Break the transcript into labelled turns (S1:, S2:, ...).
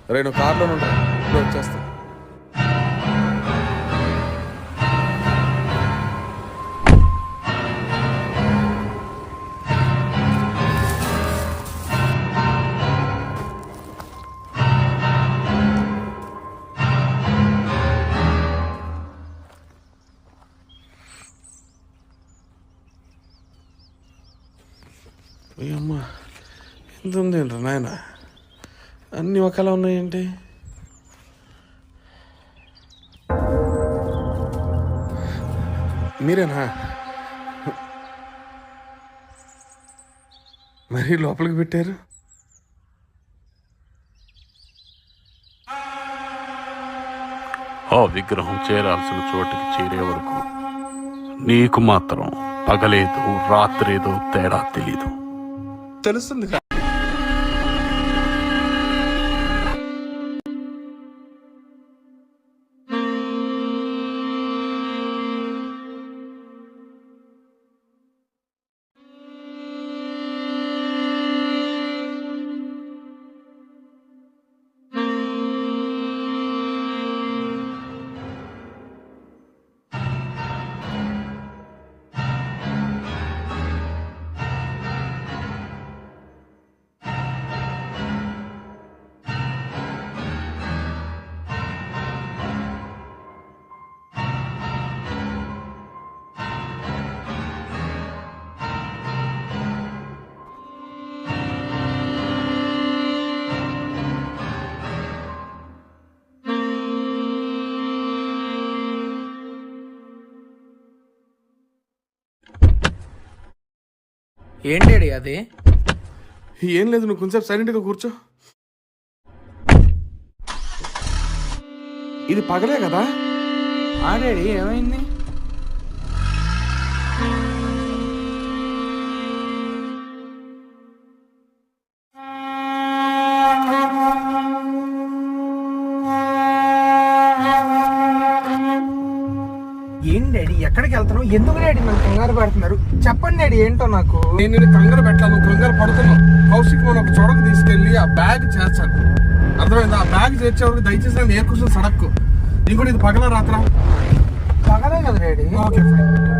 S1: రేపు కార్లో ఉంటా, ఇప్పుడు వచ్చేస్తా. అమ్మా ఎంత ఉంది ఏంట్రా నాయన, అన్నీ ఒకలా ఉన్నాయేంటి? మీరేనా? మరీ లోపలికి పెట్టారు.
S2: ఆ విగ్రహం చేరాల్సిన చోటికి చేరే వరకు నీకు మాత్రం పగలేదో రాత్రేదో తేడా తెలీదు.
S1: తెలుస్తుంది.
S3: ఏంటి అది?
S1: ఏం లేదు, నువ్వు కొంచెం సైలెంట్గా కూర్చో. ఇది పగలే కదా?
S3: డాడీ ఏమైంది? ఏంటి డాడీ, ఎక్కడికి వెళ్తున్నావు? ఎందుకు డాడీ నన్ను కంగారు పెడుతున్నారు? చెప్పండి డాడీ, ఏంటో నాకు.
S1: నేను కంగారు పెట్టాను, నువ్వు కంగారు పడుతున్నావు. కౌశిక్ మనం ఒక చోటకు తీసుకెళ్ళి ఆ బ్యాగ్ చేర్చాను, అర్థమైందా? ఆ బ్యాగ్ చేర్చే వరకు దయచేసి నేను ఏ కూర్చొని సడక్కు. ఇంకోటి ఇది పగల రాత్రా?
S3: పగలే కదా డాడీ.
S1: Okay fine.